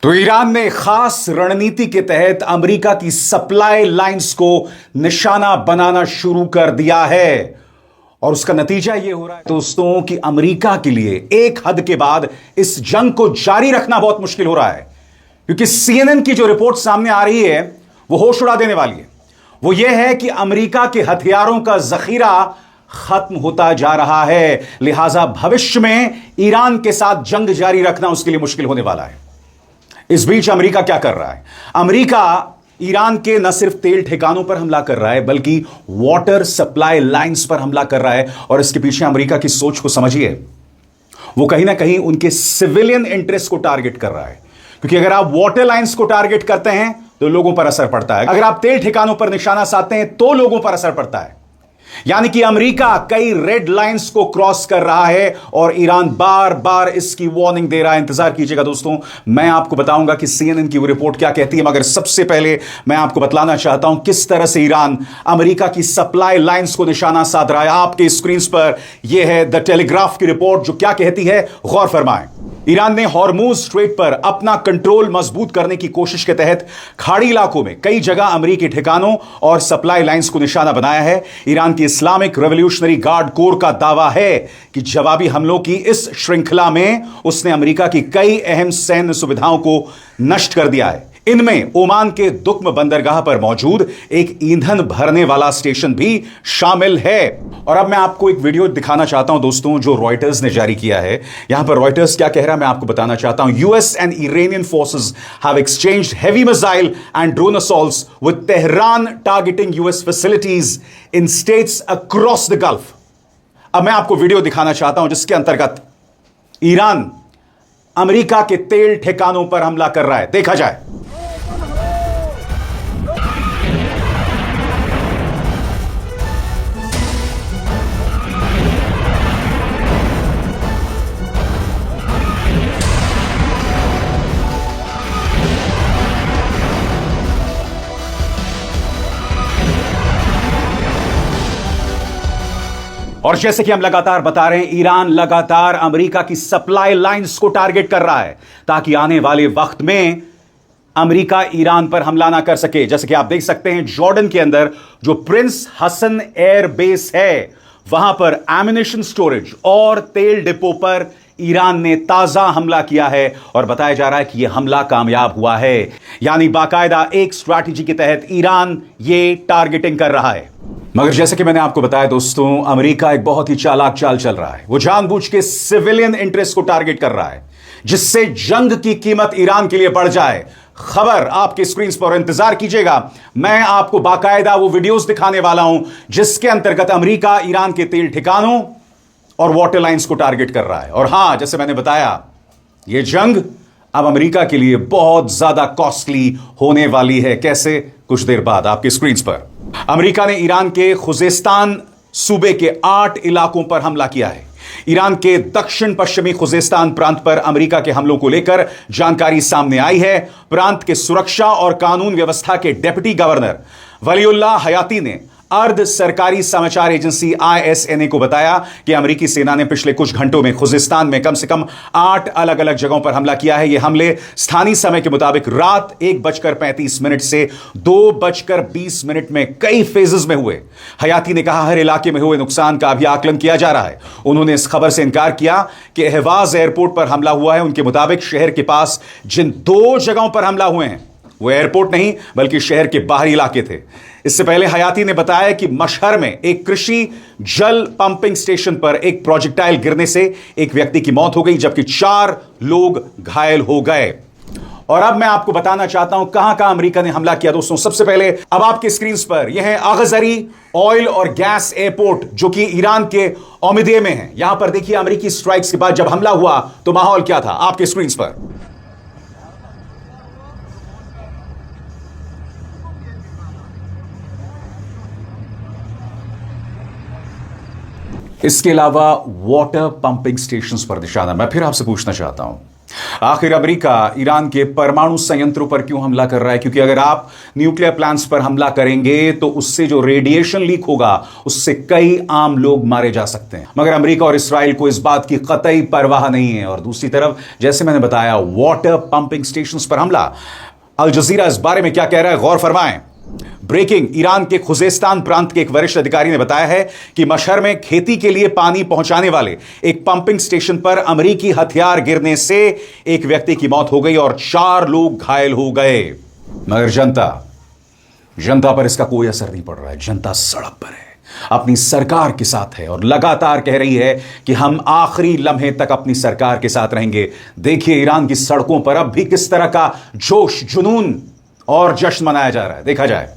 तो ईरान ने खास रणनीति के तहत अमेरिका की सप्लाई लाइंस को निशाना बनाना शुरू कर दिया है और उसका नतीजा यह हो रहा है दोस्तों कि अमेरिका के लिए एक हद के बाद इस जंग को जारी रखना बहुत मुश्किल हो रहा है, क्योंकि CNN की जो रिपोर्ट सामने आ रही है वो होश उड़ा देने वाली है। वो ये है कि अमेरिका के हथियारों का जखीरा खत्म होता जा रहा है, लिहाजा भविष्य में ईरान के साथ जंग जारी रखना उसके लिए मुश्किल होने वाला है। इस बीच अमेरिका क्या कर रहा है? अमेरिका ईरान के न सिर्फ तेल ठिकानों पर हमला कर रहा है बल्कि वाटर सप्लाई लाइंस पर हमला कर रहा है। और इसके पीछे अमेरिका की सोच को समझिए, वो कहीं ना कहीं उनके सिविलियन इंटरेस्ट को टारगेट कर रहा है, क्योंकि अगर आप वाटर लाइंस को टारगेट करते हैं तो लोगों पर असर पड़ता है, अगर आप तेल ठिकानों पर निशाना साधते हैं तो लोगों पर असर पड़ता है। यानी कि अमेरिका कई रेड लाइंस को क्रॉस कर रहा है और ईरान बार बार इसकी वार्निंग दे रहा है। इंतजार कीजिएगा दोस्तों, मैं आपको बताऊंगा कि CNN की वो रिपोर्ट क्या कहती है, मगर सबसे पहले मैं आपको बतलाना चाहता हूं किस तरह से ईरान अमेरिका की सप्लाई लाइंस को निशाना साध रहा है। आपके स्क्रीन पर यह है द टेलीग्राफ की रिपोर्ट, जो क्या कहती है गौर फरमाएं। ईरान ने हॉर्मुज स्ट्रेट पर अपना कंट्रोल मजबूत करने की कोशिश के तहत खाड़ी इलाकों में कई जगह अमेरिकी ठिकानों और सप्लाई लाइंस को निशाना बनाया है। ईरान की इस्लामिक रेवोल्यूशनरी गार्ड कोर का दावा है कि जवाबी हमलों की इस श्रृंखला में उसने अमेरिका की कई अहम सैन्य सुविधाओं को नष्ट कर दिया है। इनमें ओमान के दुक्म बंदरगाह पर मौजूद एक ईंधन भरने वाला स्टेशन भी शामिल है। और अब मैं आपको एक वीडियो दिखाना चाहता हूं दोस्तों, जो रॉयटर्स ने जारी किया है। यहां पर रॉयटर्स क्या कह रहा है मैं आपको बताना चाहता हूं। US and Iranian forces have exchanged heavy missile and drone assaults with Tehran targeting US facilities in states across the gulf. अब मैं आपको वीडियो दिखाना चाहता हूं जिसके अंतर्गत ईरान अमेरिका के तेल ठिकानों पर हमला कर रहा है। देखा जाए। और जैसे कि हम लगातार बता रहे हैं, ईरान लगातार अमेरिका की सप्लाई लाइंस को टारगेट कर रहा है ताकि आने वाले वक्त में अमेरिका ईरान पर हमला ना कर सके। जैसे कि आप देख सकते हैं, जॉर्डन के अंदर जो प्रिंस हसन एयर बेस है वहां पर एम्युनिशन स्टोरेज और तेल डिपो पर ईरान ने ताजा हमला किया है और बताया जा रहा है कि यह हमला कामयाब हुआ है। यानी बाकायदा एक स्ट्रैटेजी के तहत ईरान ये टारगेटिंग कर रहा है। मगर जैसे कि मैंने आपको बताया दोस्तों, अमेरिका एक बहुत ही चालाक चाल चल रहा है। वो जानबूझ के सिविलियन इंटरेस्ट को टारगेट कर रहा है, जिससे जंग की कीमत ईरान के लिए बढ़ जाए। खबर आपके स्क्रीन पर, इंतजार कीजिएगा, मैं आपको बाकायदा वो वीडियोस दिखाने वाला हूं जिसके अंतर्गत अमेरिका ईरान के तेल ठिकानों और वाटर लाइंस को टारगेट कर रहा है। और हां, जैसे मैंने बताया, यह जंग अब अमेरिका के लिए बहुत ज्यादा कॉस्टली होने वाली है। कैसे? कुछ देर बाद आपके स्क्रीन पर। अमेरिका ने ईरान के खुजेस्तान सूबे के 8 इलाकों पर हमला किया है। ईरान के दक्षिण पश्चिमी खुजेस्तान प्रांत पर अमेरिका के हमलों को लेकर जानकारी सामने आई है। प्रांत के सुरक्षा और कानून व्यवस्था के डेप्यूटी गवर्नर वलीउल्लाह हयाती ने अर्ध सरकारी समाचार एजेंसी ISNA को बताया कि अमेरिकी सेना ने पिछले कुछ घंटों में खुजेस्तान में कम से कम 8 अलग अलग जगहों पर हमला किया है। ये हमले स्थानीय समय के मुताबिक रात 1:35 से 2:20 में कई फेजेस में हुए। हयाती ने कहा, हर इलाके में हुए नुकसान का अभी आकलन किया जा रहा है। उन्होंने इस खबर से इनकार किया कि अहवाज एयरपोर्ट पर हमला हुआ है। उनके मुताबिक शहर के पास जिन 2 जगहों पर हमला हुए हैं वो एयरपोर्ट नहीं बल्कि शहर के बाहरी इलाके थे। इससे पहले हयाती ने बताया कि मशहर में एक कृषि जल पंपिंग स्टेशन पर एक प्रोजेक्टाइल गिरने से एक व्यक्ति की मौत हो गई, जबकि 4 लोग घायल हो गए। और अब मैं आपको बताना चाहता हूं कहां कहां अमेरिका ने हमला किया दोस्तों। सबसे पहले अब आपके स्क्रीन पर यह है अगजरी ऑयल और गैस एयरपोर्ट, जो कि ईरान के ओमिदे में है। यहां पर देखिए, अमेरिकी स्ट्राइक्स के बाद जब हमला हुआ तो माहौल क्या था आपके स्क्रीन पर। इसके अलावा वाटर पंपिंग स्टेशंस पर निशाना। मैं फिर आपसे पूछना चाहता हूं, आखिर अमेरिका ईरान के परमाणु संयंत्रों पर क्यों हमला कर रहा है? क्योंकि अगर आप न्यूक्लियर प्लांट्स पर हमला करेंगे तो उससे जो रेडिएशन लीक होगा उससे कई आम लोग मारे जा सकते हैं। मगर अमेरिका और इसराइल को इस बात की कतई परवाह नहीं है। और दूसरी तरफ जैसे मैंने बताया, वाटर पंपिंग स्टेशंस पर हमला। अल जजीरा इस बारे में क्या कह रहा है, गौर फरमाएं। ब्रेकिंग, ईरान के खुजेस्तान प्रांत के एक वरिष्ठ अधिकारी ने बताया है कि मशहर में खेती के लिए पानी पहुंचाने वाले एक पंपिंग स्टेशन पर अमेरिकी हथियार गिरने से एक व्यक्ति की मौत हो गई और 4 लोग घायल हो गए। मगर जनता पर इसका कोई असर नहीं पड़ रहा है। जनता सड़क पर है, अपनी सरकार के साथ है और लगातार कह रही है कि हम आखिरी लम्हे तक अपनी सरकार के साथ रहेंगे। देखिए ईरान की सड़कों पर अब भी किस तरह का जोश, जुनून और जश्न मनाया जा रहा है, देखा जाए।